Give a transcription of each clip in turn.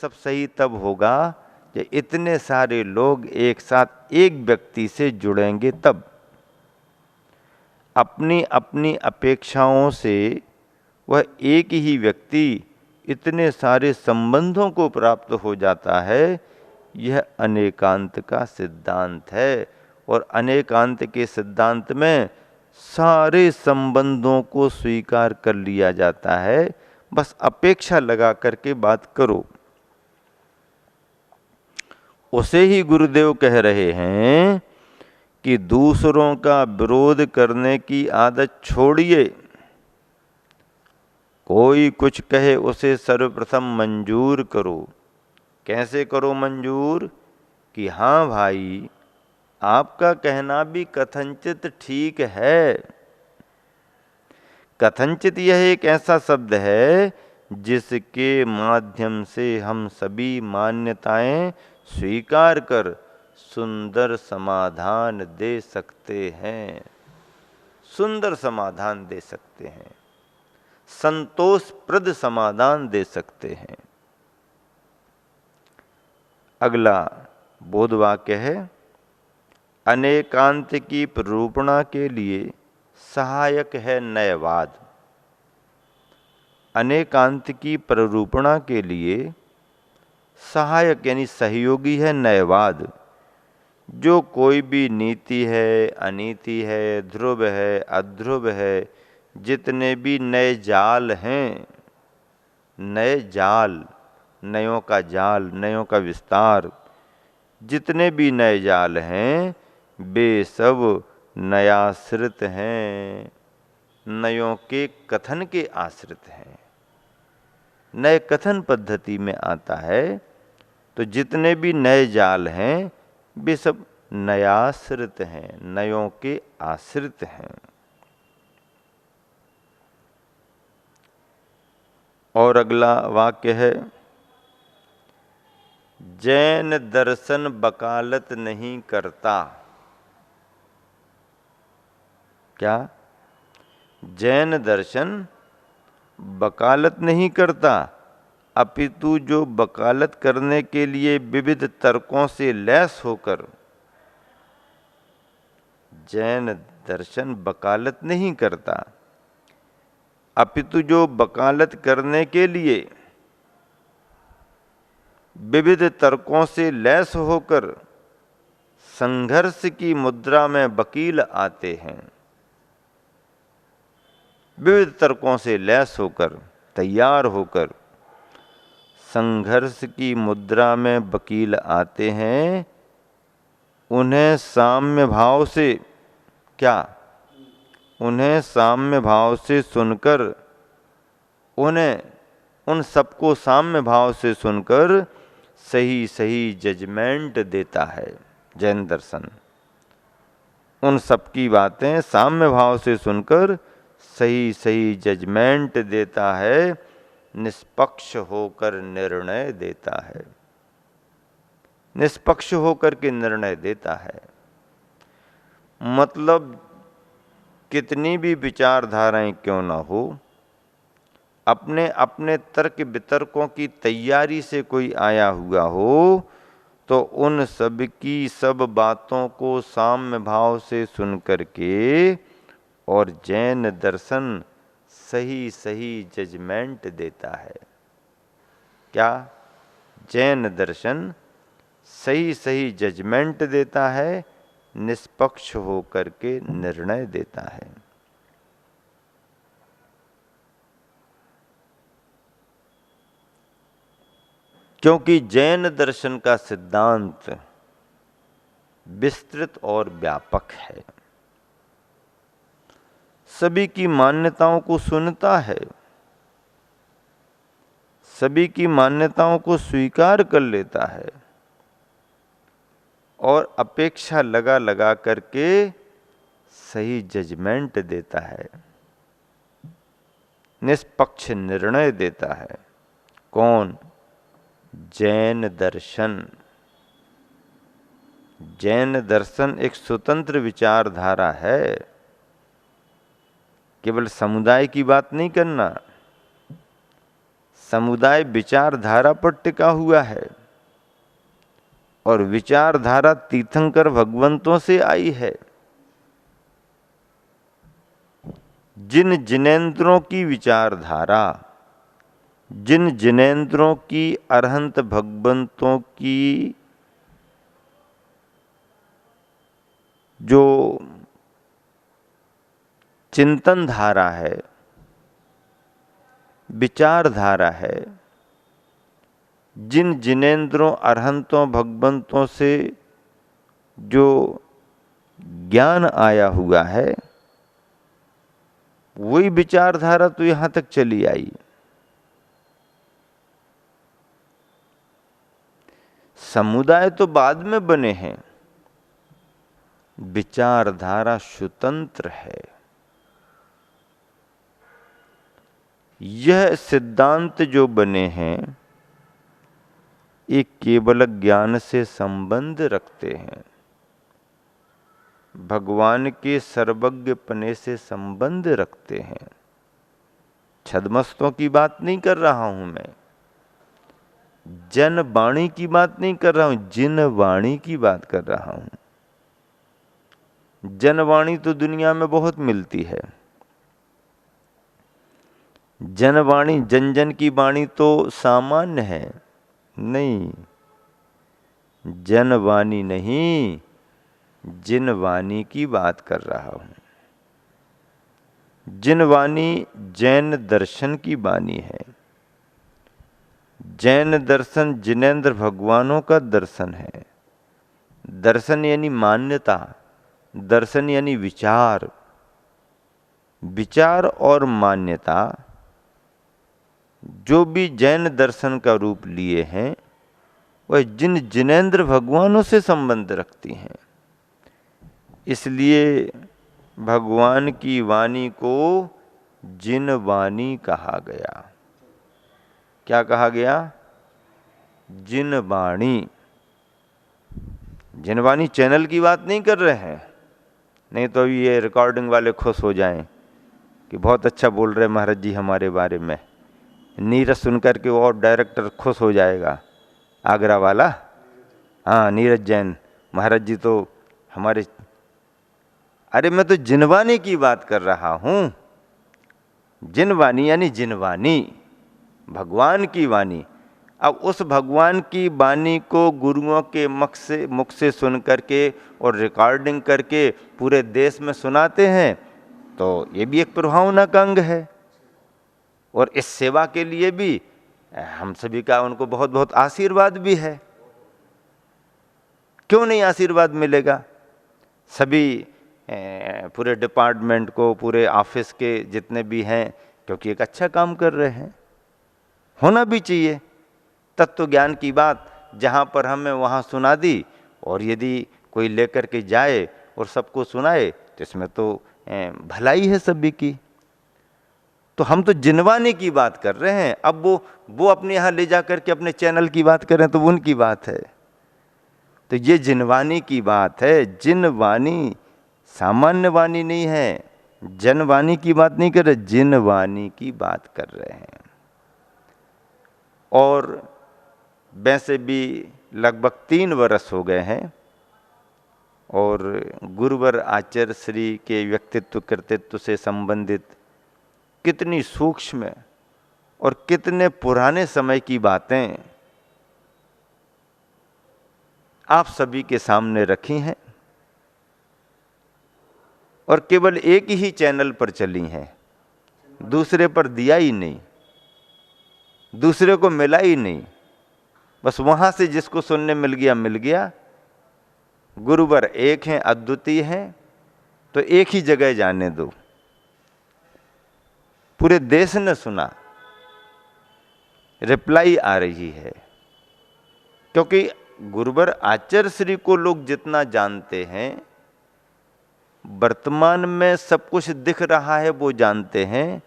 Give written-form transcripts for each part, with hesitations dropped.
सब सही तब होगा कि इतने सारे लोग एक साथ एक व्यक्ति से जुड़ेंगे तब। अपनी अपनी अपेक्षाओं से वह एक ही व्यक्ति इतने सारे संबंधों को प्राप्त हो जाता है। यह अनेकांत का सिद्धांत है और अनेकांत के सिद्धांत में सारे संबंधों को स्वीकार कर लिया जाता है। बस अपेक्षा लगा करके बात करो। उसे ही गुरुदेव कह रहे हैं कि दूसरों का विरोध करने की आदत छोड़िए। कोई कुछ कहे उसे सर्वप्रथम मंजूर करो। कैसे करो मंजूर? कि हाँ भाई, आपका कहना भी कथनचित ठीक है। कथनचित यह एक ऐसा शब्द है जिसके माध्यम से हम सभी मान्यताएं स्वीकार कर सुंदर समाधान दे सकते हैं। सुंदर समाधान दे सकते हैं, संतोषप्रद समाधान दे सकते हैं। अगला बोध वाक्य है, अनेकांत की प्ररूपणा के लिए सहायक है नयवाद। अनेकांत की प्ररूपणा के लिए सहायक यानी सहयोगी है नयवाद। जो कोई भी नीति है, अनीति है, ध्रुव है, अध्रुव है, जितने भी नए जाल हैं, नए जाल, नयों का जाल, नयों का विस्तार, जितने भी नए जाल हैं वे सब नयाश्रित हैं, नयों के कथन के आश्रित हैं। नए कथन पद्धति में आता है तो जितने भी नए जाल हैं वे सब नयाश्रित हैं, नयों के आश्रित हैं। और अगला वाक्य है, जैन दर्शन वकालत नहीं करता। क्या? जैन दर्शन वकालत नहीं करता, अपितु जो वकालत करने के लिए विविध तर्कों से लैस होकर, जैन दर्शन वकालत नहीं करता, अपितु जो वकालत करने के लिए विविध तर्कों से लैस होकर संघर्ष की मुद्रा में वकील आते हैं। विविध तर्कों से लैस होकर, तैयार होकर संघर्ष की मुद्रा में वकील आते हैं। उन्हें साम्य भाव से, क्या? उन्हें साम्य भाव से सुनकर, उन्हें उन सबको साम्य भाव से सुनकर सही सही जजमेंट देता है जैन दर्शन। उन सबकी बातें साम्य भाव से सुनकर सही सही जजमेंट देता है, निष्पक्ष होकर निर्णय देता है। निष्पक्ष होकर के निर्णय देता है। मतलब कितनी भी विचारधाराएं क्यों ना हो, अपने अपने तर्क वितर्कों की तैयारी से कोई आया हुआ हो तो उन सब की सब बातों को साम्य भाव से सुन करके और जैन दर्शन सही सही जजमेंट देता है। क्या? जैन दर्शन सही सही जजमेंट देता है, निष्पक्ष होकर के निर्णय देता है। क्योंकि जैन दर्शन का सिद्धांत विस्तृत और व्यापक है, सभी की मान्यताओं को सुनता है, सभी की मान्यताओं को स्वीकार कर लेता है और अपेक्षा लगा लगा करके सही जजमेंट देता है, निष्पक्ष निर्णय देता है। कौन? जैन दर्शन। जैन दर्शन एक स्वतंत्र विचारधारा है। केवल समुदाय की बात नहीं करना, समुदाय विचारधारा पर टिका हुआ है और विचारधारा तीर्थंकर भगवंतों से आई है। जिन जिनेंद्रों की विचारधारा, जिन जिनेंद्रों की अरहंत भगवंतों की जो चिंतन धारा है, विचारधारा है, जिन जिनेंद्रों अरहंतों भगवंतों से जो ज्ञान आया हुआ है, वही विचारधारा तो यहां तक चली आई। समुदाय तो बाद में बने हैं, विचारधारा स्वतंत्र है। यह सिद्धांत जो बने हैं ये केवल ज्ञान से संबंध रखते हैं, भगवान के सर्वज्ञपने से संबंध रखते हैं। छद्मस्तों की बात नहीं कर रहा हूं मैं, जन वाणी की बात नहीं कर रहा हूं, जिन वाणी की बात कर रहा हूं। जनवाणी तो दुनिया में बहुत मिलती है। जनवाणी, जन जन की वाणी तो सामान्य है, नहीं, जनवाणी नहीं, जिनवाणी की बात कर रहा हूं। जिनवाणी जैन दर्शन की वाणी है। जैन दर्शन जिनेंद्र भगवानों का दर्शन है। दर्शन यानी मान्यता, दर्शन यानी विचार। विचार और मान्यता जो भी जैन दर्शन का रूप लिए हैं, वह जिन जिनेंद्र भगवानों से संबंध रखती हैं। इसलिए भगवान की वाणी को जिन वाणी कहा गया। क्या कहा गया? जिन वाणी। जिनवाणी चैनल की बात नहीं कर रहे हैं, नहीं तो ये रिकॉर्डिंग वाले खुश हो जाएं कि बहुत अच्छा बोल रहे महाराज जी हमारे बारे में। नीरज सुनकर के और डायरेक्टर खुश हो जाएगा, आगरा वाला। हाँ, नीरज जैन महाराज जी तो हमारे। अरे मैं तो जिनवाणी की बात कर रहा हूं। जिनवाणी यानी जिनवाणी, भगवान की वाणी। अब उस भगवान की वाणी को गुरुओं के मुख से सुन करके और रिकॉर्डिंग करके पूरे देश में सुनाते हैं, तो ये भी एक प्रभावना का अंग है। और इस सेवा के लिए भी हम सभी का उनको बहुत बहुत आशीर्वाद भी है। क्यों नहीं आशीर्वाद मिलेगा? सभी पूरे डिपार्टमेंट को, पूरे ऑफिस के जितने भी हैं, क्योंकि एक अच्छा काम कर रहे हैं, होना भी चाहिए। तत्व ज्ञान की बात जहाँ पर हमें वहाँ सुना दी, और यदि कोई लेकर के जाए और सबको सुनाए तो इसमें तो भलाई है सभी की। तो हम तो जिनवाणी की बात कर रहे हैं। अब वो अपने यहाँ ले जा करके अपने चैनल की बात करें तो वो उनकी बात है। तो ये जिनवाणी की बात है। जिनवाणी सामान्य वाणी नहीं है, जनवाणी की बात नहीं कर रहे, जिनवाणी की बात कर रहे हैं। और वैसे भी लगभग 3 वर्ष हो गए हैं और गुरुवर आचार्य श्री के व्यक्तित्व कृतित्व से संबंधित कितनी सूक्ष्म और कितने पुराने समय की बातें आप सभी के सामने रखी हैं और केवल एक ही चैनल पर चली हैं, दूसरे पर दिया ही नहीं, दूसरे को मिला ही नहीं। बस वहां से जिसको सुनने मिल गया। गुरुवर एक हैं, अद्वितीय हैं, तो एक ही जगह जाने दो। पूरे देश ने सुना, रिप्लाई आ रही है, क्योंकि गुरुवर आचार्य श्री को लोग जितना जानते हैं, वर्तमान में सब कुछ दिख रहा है वो जानते हैं,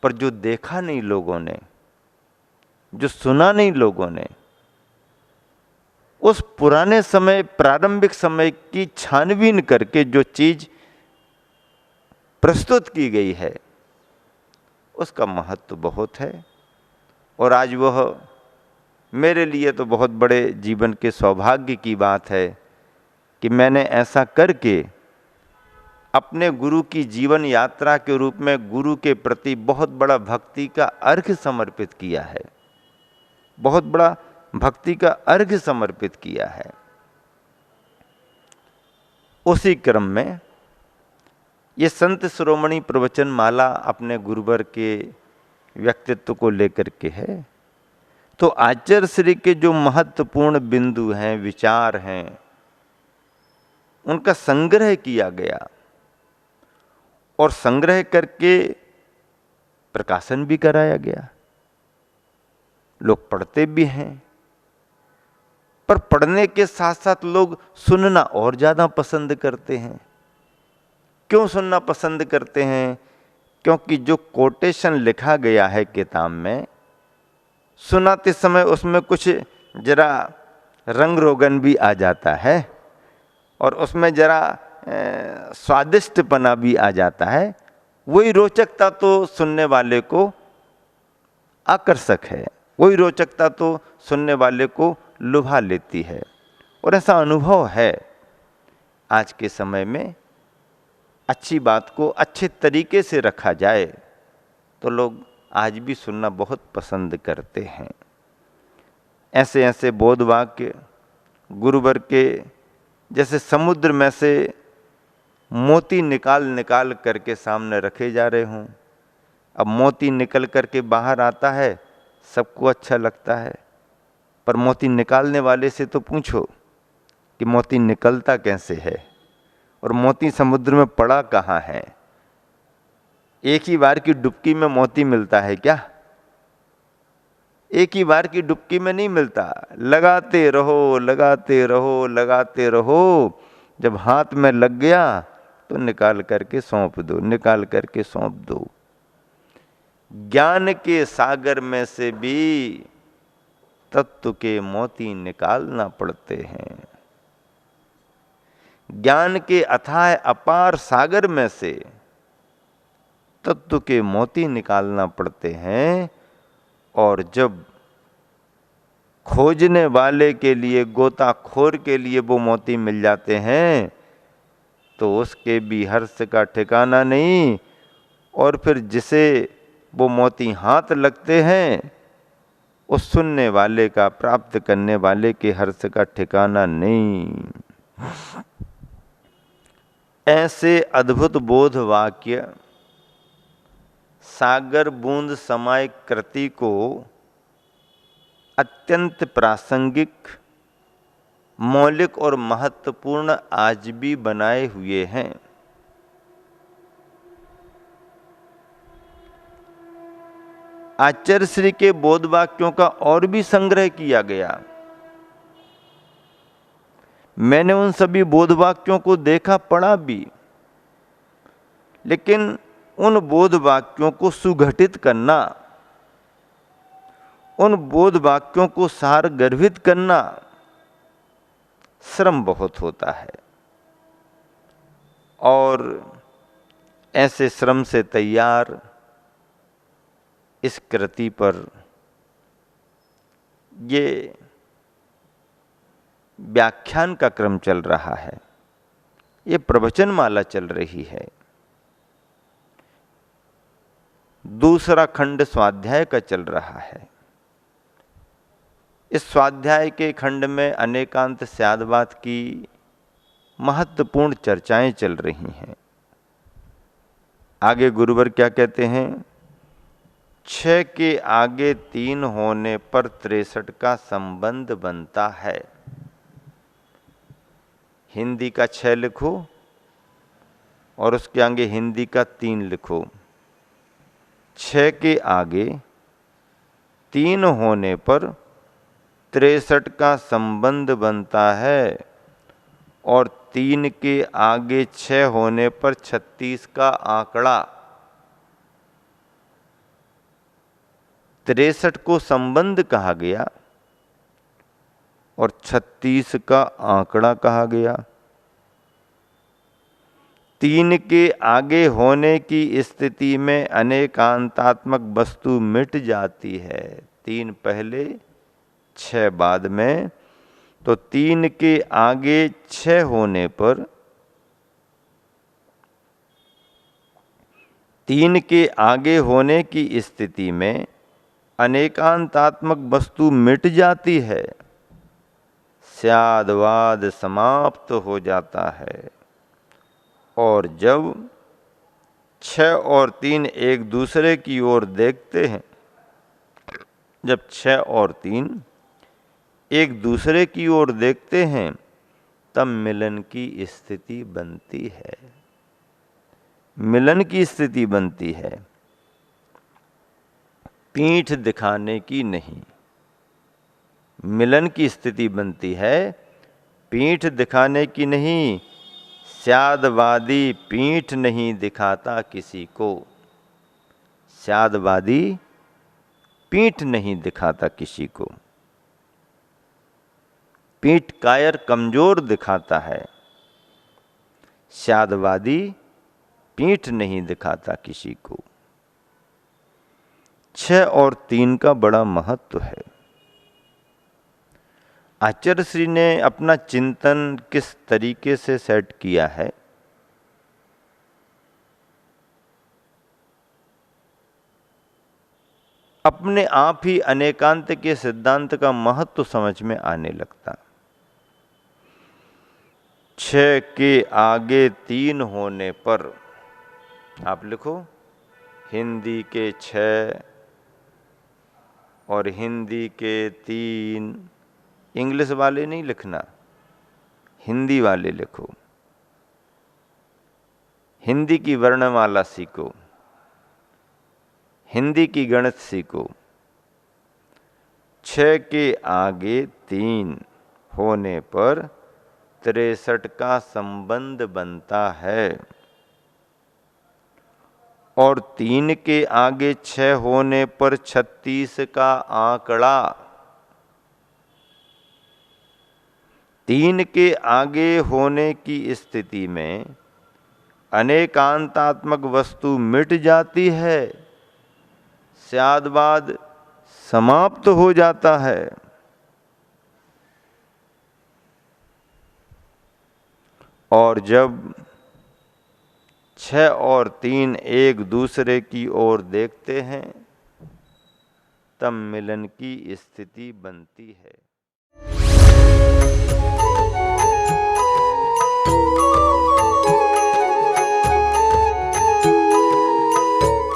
पर जो देखा नहीं लोगों ने, जो सुना नहीं लोगों ने, उस पुराने समय, प्रारंभिक समय की छानबीन करके जो चीज प्रस्तुत की गई है, उसका महत्व बहुत है। और आज वह मेरे लिए तो बहुत बड़े जीवन के सौभाग्य की बात है कि मैंने ऐसा करके अपने गुरु की जीवन यात्रा के रूप में गुरु के प्रति बहुत बड़ा भक्ति का अर्घ्य समर्पित किया है, बहुत बड़ा भक्ति का अर्घ्य समर्पित किया है। उसी क्रम में ये संत शिरोमणि प्रवचन माला अपने गुरुवर के व्यक्तित्व को लेकर के है। तो आचार्य श्री के जो महत्वपूर्ण बिंदु हैं, विचार हैं, उनका संग्रह किया गया और संग्रह करके प्रकाशन भी कराया गया। लोग पढ़ते भी हैं, पर पढ़ने के साथ साथ लोग सुनना और ज्यादा पसंद करते हैं। क्यों सुनना पसंद करते हैं? क्योंकि जो कोटेशन लिखा गया है किताब में, सुनाते समय उसमें कुछ जरा रंग रोगन भी आ जाता है और उसमें जरा स्वादिष्टपना भी आ जाता है। वही रोचकता तो सुनने वाले को आकर्षक है, वही रोचकता तो सुनने वाले को लुभा लेती है। और ऐसा अनुभव है आज के समय में, अच्छी बात को अच्छे तरीके से रखा जाए तो लोग आज भी सुनना बहुत पसंद करते हैं। ऐसे ऐसे बोध वाक्य गुरुवर के जैसे समुद्र में से मोती निकाल निकाल करके सामने रखे जा रहे हों। अब मोती निकल करके बाहर आता है, सबको अच्छा लगता है, पर मोती निकालने वाले से तो पूछो कि मोती निकलता कैसे है और मोती समुद्र में पड़ा कहाँ है। एक ही बार की डुबकी में मोती मिलता है क्या? एक ही बार की डुबकी में नहीं मिलता। लगाते रहो, लगाते रहो, लगाते रहो। जब हाथ में लग गया तो निकाल करके सौंप दो, निकाल करके सौंप दो। ज्ञान के सागर में से भी तत्व के मोती निकालना पड़ते हैं। ज्ञान के अथाह अपार सागर में से तत्व के मोती निकालना पड़ते हैं। और जब खोजने वाले के लिए, गोताखोर के लिए वो मोती मिल जाते हैं तो उसके भी हर्ष का ठिकाना नहीं। और फिर जिसे वो मोती हाथ लगते हैं उस सुनने वाले का, प्राप्त करने वाले के हर्ष का ठिकाना नहीं। ऐसे अद्भुत बोध वाक्य सागर बूंद समाय कृति को अत्यंत प्रासंगिक, मौलिक और महत्वपूर्ण आज भी बनाए हुए हैं। आचार्य श्री के बोध वाक्यों का और भी संग्रह किया गया। मैंने उन सभी बोध वाक्यों को देखा, पढ़ा भी, लेकिन उन बोध वाक्यों को सुगठित करना, उन बोध वाक्यों को सार गर्भित करना श्रम बहुत होता है। और ऐसे श्रम से तैयार इस कृति पर ये व्याख्यान का क्रम चल रहा है, ये प्रवचन माला चल रही है। दूसरा खंड स्वाध्याय का चल रहा है। इस स्वाध्याय के खंड में अनेकांत स्यादवाद की महत्वपूर्ण चर्चाएं चल रही हैं। आगे गुरुवर क्या कहते हैं? 6 के आगे 3 होने पर 63 का संबंध बनता है। हिंदी का 6 लिखो और उसके आगे हिंदी का 3 लिखो। 6 के आगे 3 होने पर 63 का संबंध बनता है और 3 के आगे 6 होने पर 36 का आंकड़ा। 63 को संबंध कहा गया और 36 का आंकड़ा कहा गया। 3 के आगे होने की स्थिति में अनेकांतात्मक वस्तु मिट जाती है। 3 पहले 6 बाद में, तो 3 के आगे 6 होने पर 3 के आगे होने की स्थिति में अनेकांतात्मक वस्तु मिट जाती है, स्यादवाद समाप्त हो जाता है। और जब 6 और 3 एक दूसरे की ओर देखते हैं, जब 6 और 3 एक दूसरे की ओर देखते हैं, तब मिलन की स्थिति बनती है। मिलन की स्थिति बनती है, पीठ दिखाने की नहीं। मिलन की स्थिति बनती है, पीठ दिखाने की नहीं। स्यादवादी पीठ नहीं दिखाता किसी को। स्यादवादी पीठ नहीं दिखाता किसी को। पीठ कायर कमजोर दिखाता है, स्यादवादी पीठ नहीं दिखाता किसी को। 6 और 3 का बड़ा महत्व है। आचार्य श्री ने अपना चिंतन किस तरीके से सेट किया है, अपने आप ही अनेकांत के सिद्धांत का महत्व समझ में आने लगता। 6 के आगे 3 होने पर, आप लिखो हिंदी के 6 और हिंदी के 3, इंग्लिश वाले नहीं लिखना, हिंदी वाले लिखो। हिंदी की वर्णमाला सीखो, हिंदी की गणित सीखो। 6 के आगे 3 होने पर 63 का संबंध बनता है, और 3 के आगे 6 होने पर 36 का आंकड़ा। 3 के आगे होने की स्थिति में अनेकांतात्मक वस्तु मिट जाती है, स्यादवाद समाप्त हो जाता है। और जब 6 और 3 एक दूसरे की ओर देखते हैं, तब मिलन की स्थिति बनती है।